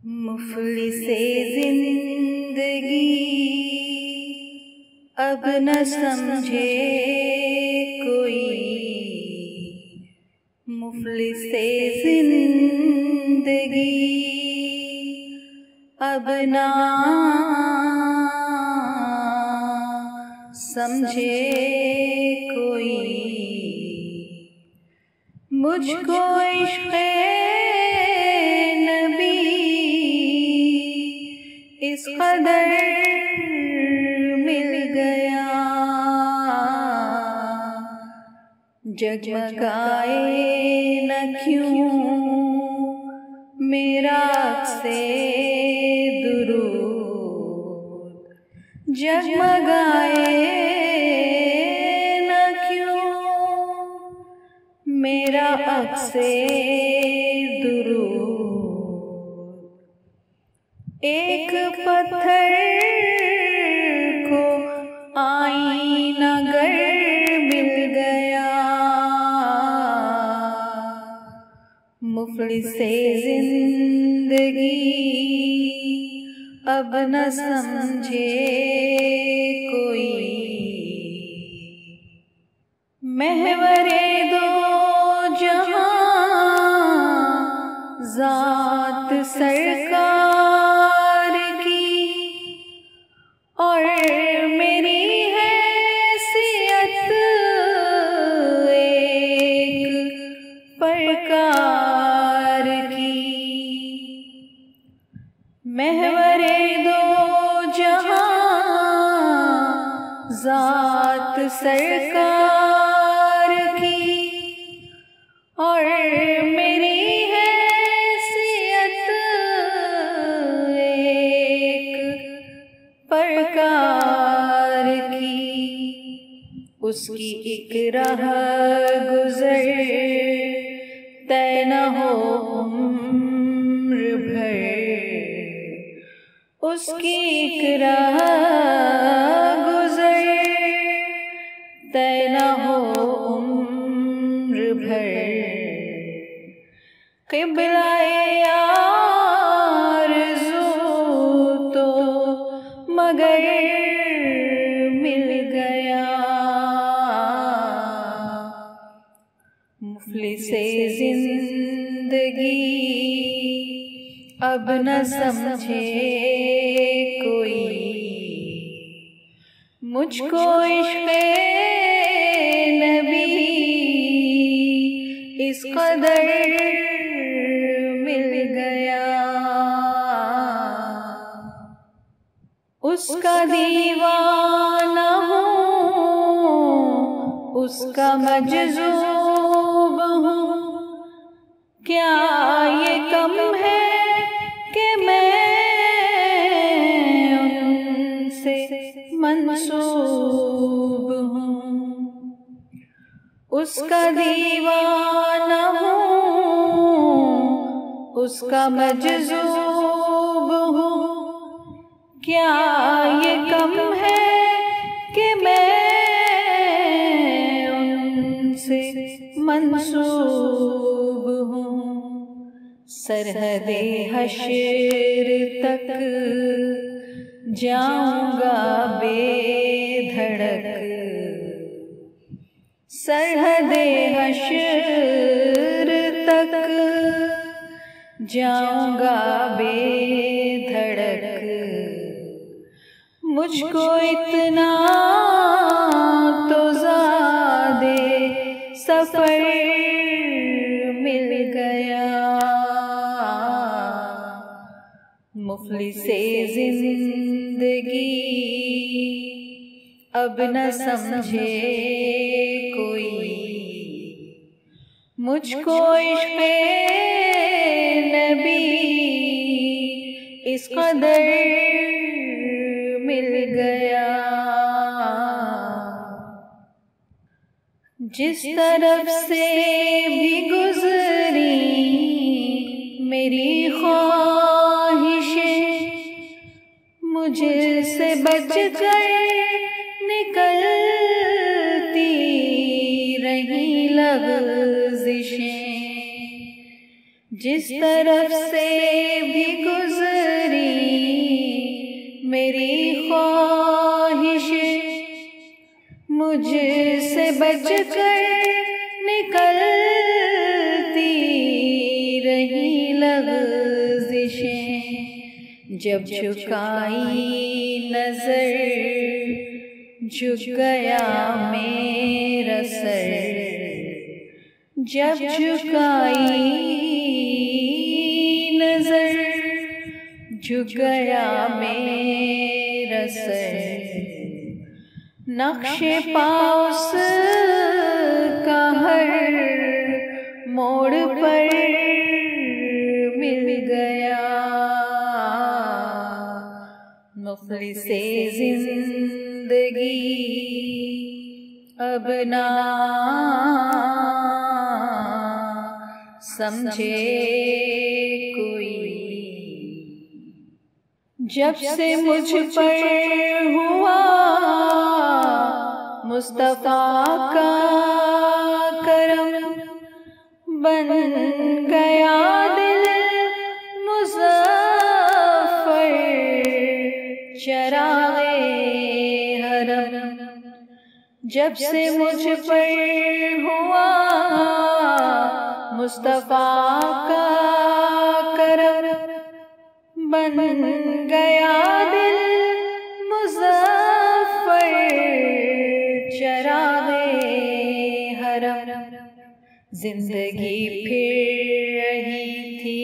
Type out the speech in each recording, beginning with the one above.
मुफलिसे जिंदगी अब न समझे कोई, मुफलिसे जिंदगी अब ना समझे कोई। मुझको इश्क़ नबी इस कदर मिल गया, जगमगाए न क्यों मेरा से दुरूद, जगमगाए न क्यों मेरा अक्से दुरूद। एक पत्थर को आईना गर मिल गया, मुफलिसे जिंदगी अब न समझे कोई। महवरे दो जहां ज़ात सरकार की, और मेरी हैसियत एक प्रकार की। महवरे दो जहां ज़ात सरकार की, और मेरी हैसियत एक प्रकार की। उसकी एक राह गुज़र तय न हो उम्र भर, उसकी एक राह गुज़र तय न हो उम्र भर। क़िबला-ए आरज़ू तो मगर मिल गया, मुफलिसे जिंदगी अब न समझे कोई। मुझको इश्क़ नबी इस कदर मिल गया, उसका दीवाना हूँ, उसका मजज़ूब हूँ। क्या ये कम है कि मैं उनसे मंसूब हूँ। उसका दीवाना हूँ, उसका मजज़ूब हूँ। क्या ये कम है कि मैं उनसे मंसूब हूँ। सरहदे हश्र तक जाऊंगा बेधड़क, सरहदे हश्र तक जाऊंगा बेधड़क। मुझको इतना तो ज़ादे सफ़र मिल गया, मुफलिसे जिंदगी अब न समझे कोई। मुझको इश्क़ नबी इस कदर मिल गया। जिस तरफ से भी गुज़री मेरी ख्वाहिशें, मुझसे बचकर निकलती रही लग़ज़िशें। जिस तरफ से भी गुज़री बच कर निकलती रही लग़ज़िशें, जब झुकाई नजर झुक गया मेरा सर, जब झुकाई नजर झुक गया मेरा सर। नक्शे पाउस का हर मोड़ पर मिल गया, मुफ़लिसे ज़िंदगी अब ना समझे कोई, जब से मुझ पर हुआ मुस्तफ़ा का करम, बन गया दिल मुज़फ़्फ़र चराग़े हरम। जब से मुझ पर हुआ मुस्तफ़ा का करम, बन गया दिल मुज़फ़्फ़र चराग़े हरम। जिंदगी फिर रही थी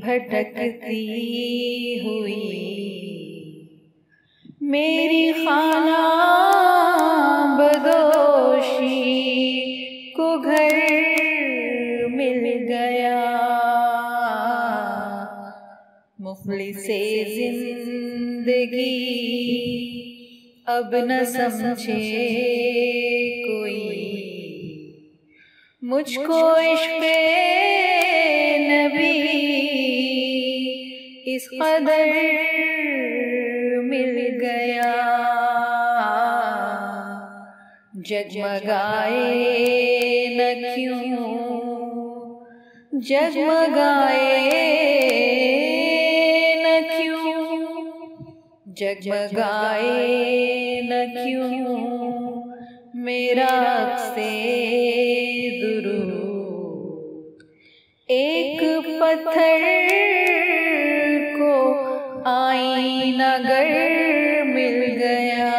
भटकती हुई, मेरी खाना बदोशी को घर मिल गया, मुफ़लिसे ज़िंदगी अब न समझे कोई, मुझको इश्क़े नबी इस कदर मिल गया, जगमगाए न क्यों, जगमगाए न क्यों, जगमगाए न क्यों मेरा अक्से दुरूद। एक पत्थर को आईना गर मिल गया,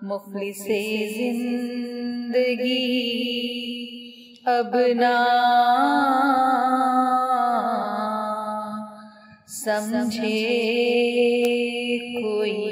मुफ़लिसे ज़िंदगी अब ना समझे कोई।